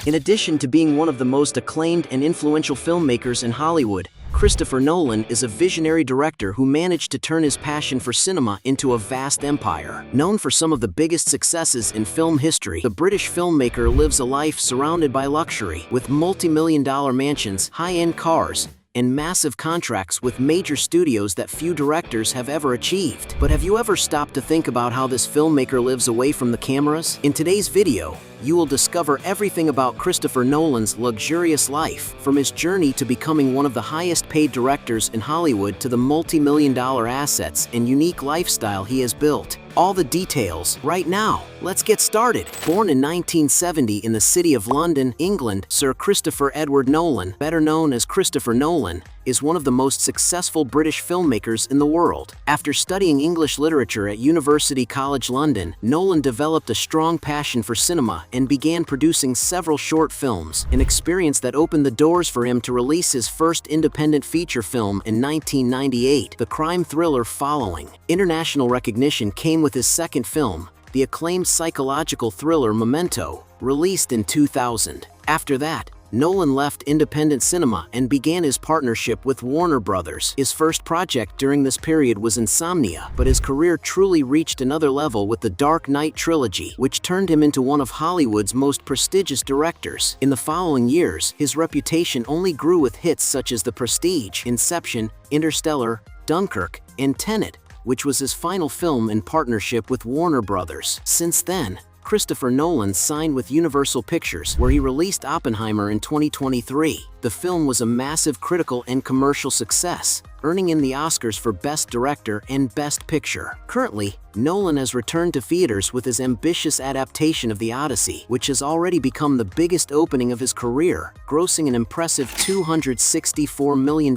In addition to being one of the most acclaimed and influential filmmakers in Hollywood, Christopher Nolan is a visionary director who managed to turn his passion for cinema into a vast empire. Known for some of the biggest successes in film history, the British filmmaker lives a life surrounded by luxury, with multi-million-dollar mansions, high-end cars, and massive contracts with major studios that few directors have ever achieved. But have you ever stopped to think about how this filmmaker lives away from the cameras? In today's video, you will discover everything about Christopher Nolan's luxurious life, from his journey to becoming one of the highest-paid directors in Hollywood to the multi-million-dollar assets and unique lifestyle he has built. All the details right now. Let's get started. Born in 1970 in the city of London, England, Sir Christopher Edward Nolan, better known as Christopher Nolan, is one of the most successful British filmmakers in the world. After studying English literature at University College London, Nolan developed a strong passion for cinema and began producing several short films, an experience that opened the doors for him to release his first independent feature film in 1998, the crime thriller Following. International recognition came with his second film, the acclaimed psychological thriller Momento, released in 2000. After that, Nolan left independent cinema and began his partnership with Warner Brothers. His first project during this period was Insomnia, but his career truly reached another level with the Dark Knight trilogy, which turned him into one of Hollywood's most prestigious directors. In the following years, his reputation only grew with hits such as The Prestige, Inception, Interstellar, Dunkirk, and Tenet, which was his final film in partnership with Warner Brothers. Since then, Christopher Nolan signed with Universal Pictures, where he released Oppenheimer in 2023. The film was a massive critical and commercial success, earning him the Oscars for Best Director and Best Picture. Currently, Nolan has returned to theaters with his ambitious adaptation of The Odyssey, which has already become the biggest opening of his career, grossing an impressive $264 million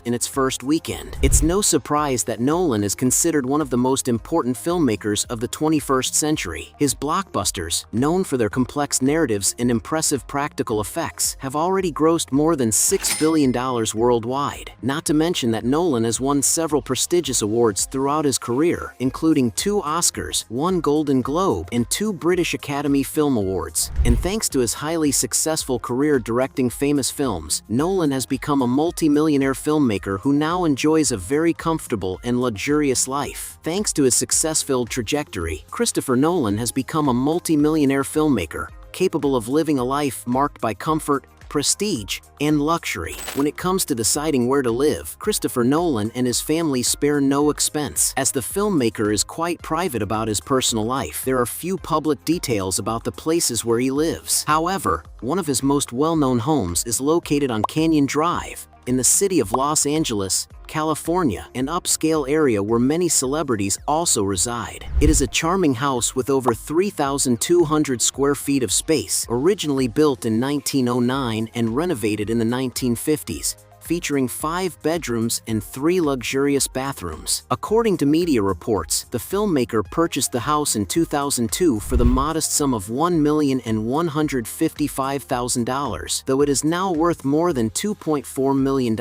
in its first weekend. It's no surprise that Nolan is considered one of the most important filmmakers of the 21st century. His blockbusters, known for their complex narratives and impressive practical effects, have already grossed more than $6 billion worldwide. Not to mention that Nolan has won several prestigious awards throughout his career, including 2 Oscars, 1 Golden Globe, and 2 British Academy Film Awards. And thanks to his highly successful career directing famous films, Nolan has become a multi-millionaire filmmaker who now enjoys a very comfortable and luxurious life. Thanks to his success-filled trajectory, Christopher Nolan has become a multi-millionaire filmmaker, capable of living a life marked by comfort, prestige, and luxury. When it comes to deciding where to live, Christopher Nolan and his family spare no expense. As the filmmaker is quite private about his personal life, there are few public details about the places where he lives. However, one of his most well-known homes is located on Canyon Drive, in the city of Los Angeles, California, an upscale area where many celebrities also reside. It is a charming house with over 3,200 square feet of space, originally built in 1909 and renovated in the 1950s. Featuring 5 bedrooms and 3 luxurious bathrooms. According to media reports, the filmmaker purchased the house in 2002 for the modest sum of $1,155,000, though it is now worth more than $2.4 million.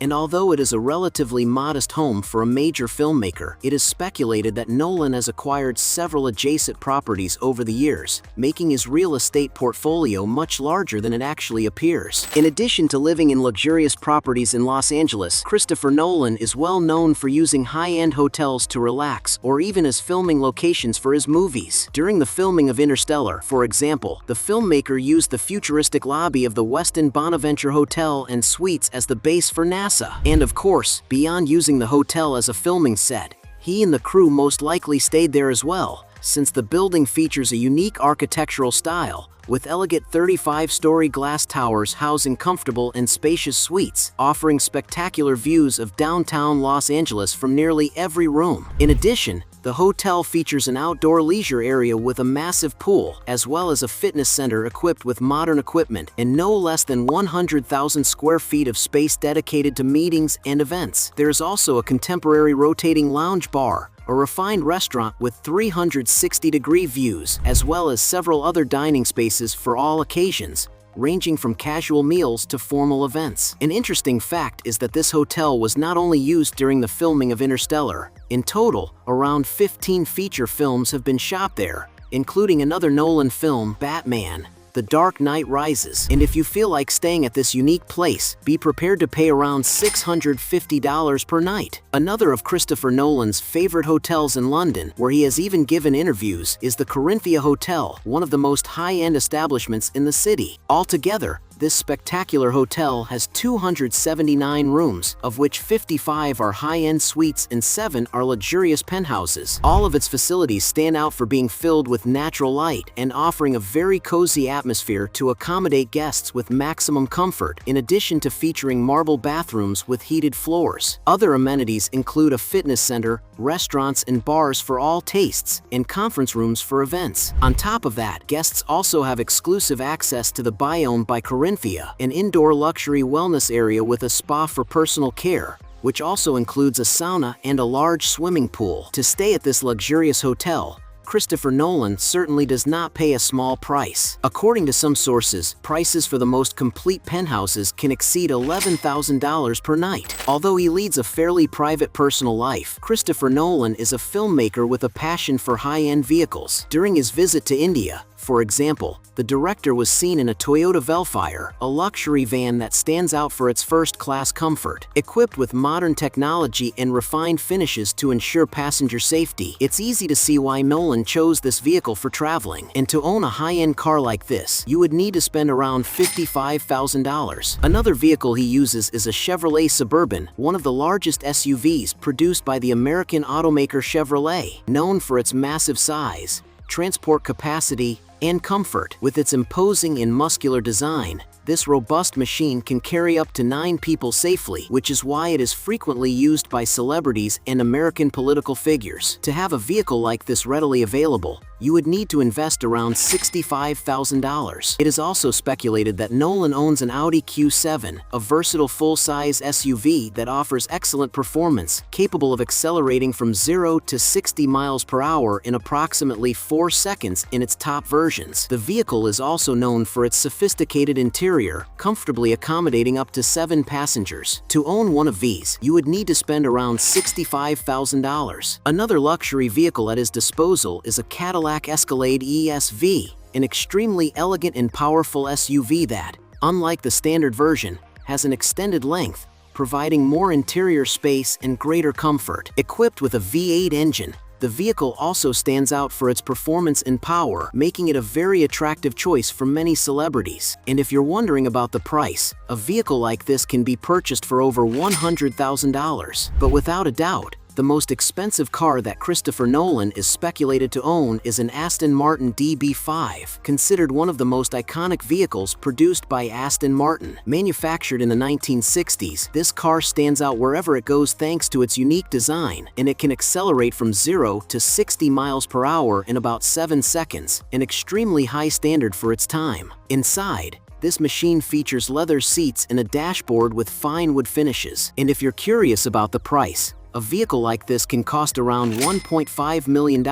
And although it is a relatively modest home for a major filmmaker, it is speculated that Nolan has acquired several adjacent properties over the years, making his real estate portfolio much larger than it actually appears. In addition to living in luxurious properties in Los Angeles, Christopher Nolan is well known for using high-end hotels to relax or even as filming locations for his movies. During the filming of Interstellar, for example, the filmmaker used the futuristic lobby of the Weston Bonaventure Hotel and Suites as the base for NASA. And of course, beyond using the hotel as a filming set, he and the crew most likely stayed there as well, since the building features a unique architectural style, with elegant 35-story glass towers housing comfortable and spacious suites, offering spectacular views of downtown Los Angeles from nearly every room. In addition, the hotel features an outdoor leisure area with a massive pool, as well as a fitness center equipped with modern equipment, and no less than 100,000 square feet of space dedicated to meetings and events. There is also a contemporary rotating lounge bar, a refined restaurant with 360-degree views, as well as several other dining spaces for all occasions, ranging from casual meals to formal events. An interesting fact is that this hotel was not only used during the filming of Interstellar. In total, around 15 feature films have been shot there, including another Nolan film, Batman, The Dark Knight Rises. And if you feel like staying at this unique place, be prepared to pay around $650 per night. Another of Christopher Nolan's favorite hotels in London, where he has even given interviews, is the Corinthia Hotel, one of the most high-end establishments in the city. Altogether, this spectacular hotel has 279 rooms, of which 55 are high-end suites and 7 are luxurious penthouses. All of its facilities stand out for being filled with natural light and offering a very cozy atmosphere to accommodate guests with maximum comfort, in addition to featuring marble bathrooms with heated floors. Other amenities include a fitness center, restaurants and bars for all tastes, and conference rooms for events. On top of that, guests also have exclusive access to the Boeing by Corinthia, an indoor luxury wellness area with a spa for personal care, which also includes a sauna and a large swimming pool. To stay at this luxurious hotel, Christopher Nolan certainly does not pay a small price. According to some sources, prices for the most complete penthouses can exceed $11,000 per night. Although he leads a fairly private personal life, Christopher Nolan is a filmmaker with a passion for high-end vehicles. During his visit to India, for example, the director was seen in a Toyota Velfire, a luxury van that stands out for its first-class comfort. Equipped with modern technology and refined finishes to ensure passenger safety, it's easy to see why Nolan chose this vehicle for traveling. And to own a high-end car like this, you would need to spend around $55,000. Another vehicle he uses is a Chevrolet Suburban, one of the largest SUVs produced by the American automaker Chevrolet. Known for its massive size, transport capacity, and comfort. With its imposing and muscular design, this robust machine can carry up to 9 people safely, which is why it is frequently used by celebrities and American political figures. To have a vehicle like this readily available, you would need to invest around $65,000. It is also speculated that Nolan owns an Audi Q7, a versatile full-size SUV that offers excellent performance, capable of accelerating from 0 to 60 miles per hour in approximately 4 seconds in its top versions. The vehicle is also known for its sophisticated interior, comfortably accommodating up to 7 passengers. To own one of these, you would need to spend around $65,000. Another luxury vehicle at his disposal is a Cadillac Escalade ESV, an extremely elegant and powerful SUV that, unlike the standard version, has an extended length, providing more interior space and greater comfort. Equipped with a V8 engine, the vehicle also stands out for its performance and power, making it a very attractive choice for many celebrities. And if you're wondering about the price, a vehicle like this can be purchased for over $100,000. But without a doubt, the most expensive car that Christopher Nolan is speculated to own is an Aston Martin DB5, considered one of the most iconic vehicles produced by Aston Martin. Manufactured in the 1960s, this car stands out wherever it goes thanks to its unique design, and it can accelerate from 0 to 60 miles per hour in about 7 seconds, an extremely high standard for its time. Inside, this machine features leather seats and a dashboard with fine wood finishes. And if you're curious about the price, a vehicle like this can cost around $1.5 million,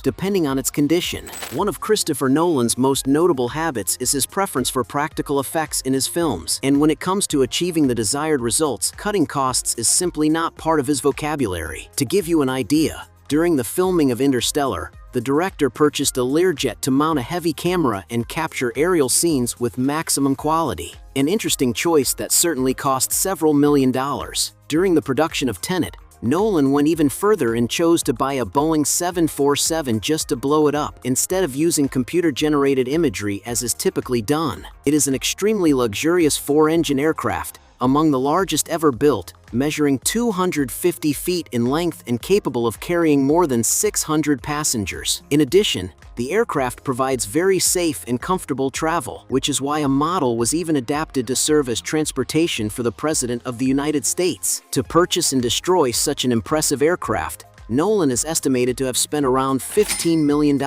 depending on its condition. One of Christopher Nolan's most notable habits is his preference for practical effects in his films. And when it comes to achieving the desired results, cutting costs is simply not part of his vocabulary. To give you an idea, during the filming of Interstellar, the director purchased a Learjet to mount a heavy camera and capture aerial scenes with maximum quality. An interesting choice that certainly cost several $1,000,000. During the production of Tenet, Nolan went even further and chose to buy a Boeing 747 just to blow it up, instead of using computer-generated imagery as is typically done. It is an extremely luxurious 4-engine aircraft, among the largest ever built, measuring 250 feet in length and capable of carrying more than 600 passengers. In addition, the aircraft provides very safe and comfortable travel, which is why a model was even adapted to serve as transportation for the President of the United States. To purchase and destroy such an impressive aircraft, Nolan is estimated to have spent around $15 million.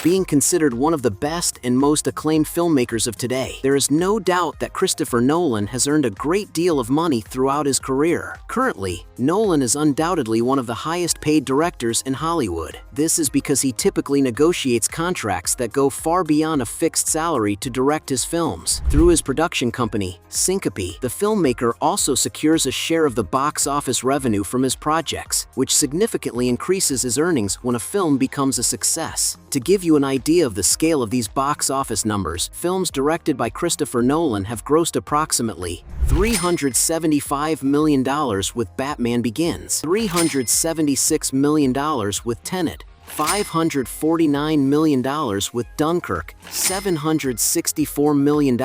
Being considered one of the best and most acclaimed filmmakers of today, there is no doubt that Christopher Nolan has earned a great deal of money throughout his career. Currently, Nolan is undoubtedly one of the highest paid directors in Hollywood. This is because he typically negotiates contracts that go far beyond a fixed salary to direct his films. Through his production company, Syncope, the filmmaker also secures a share of the box office revenue from his projects, which significantly significantly increases his earnings when a film becomes a success. To give you an idea of the scale of these box office numbers, films directed by Christopher Nolan have grossed approximately $375 million with Batman Begins, $376 million with Tenet, $549 million with Dunkirk, $764 million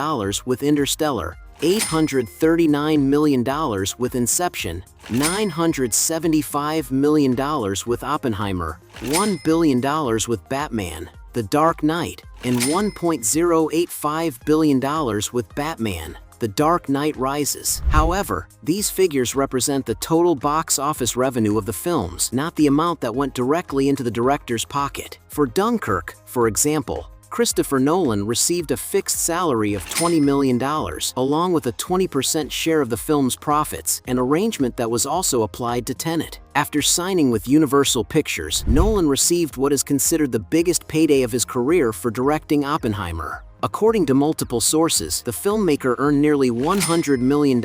with Interstellar, $839 million with Inception, $975 million with Oppenheimer, $1 billion with Batman, The Dark Knight, and $1.085 billion with Batman, The Dark Knight Rises. However, these figures represent the total box office revenue of the films, not the amount that went directly into the director's pocket. For Dunkirk, for example, Christopher Nolan received a fixed salary of $20 million, along with a 20% share of the film's profits, an arrangement that was also applied to Tenet. After signing with Universal Pictures, Nolan received what is considered the biggest payday of his career for directing Oppenheimer. According to multiple sources, the filmmaker earned nearly $100 million,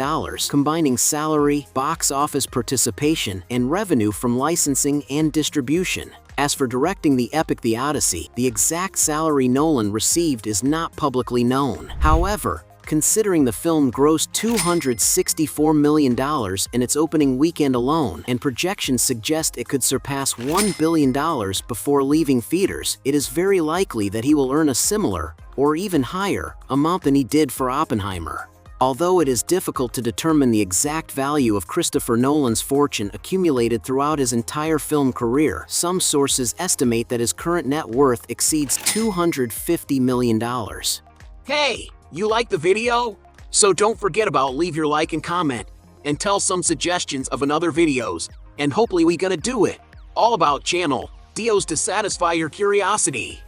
combining salary, box office participation, and revenue from licensing and distribution. As for directing the epic The Odyssey, the exact salary Nolan received is not publicly known. However, considering the film grossed $264 million in its opening weekend alone, and projections suggest it could surpass $1 billion before leaving theaters, it is very likely that he will earn a similar, or even higher, amount than he did for Oppenheimer. Although it is difficult to determine the exact value of Christopher Nolan's fortune accumulated throughout his entire film career, some sources estimate that his current net worth exceeds $250 million. Hey, you like the video? So don't forget about leave your like and comment, and tell some suggestions of another videos, and hopefully we gonna do it. All about channel, deals to satisfy your curiosity.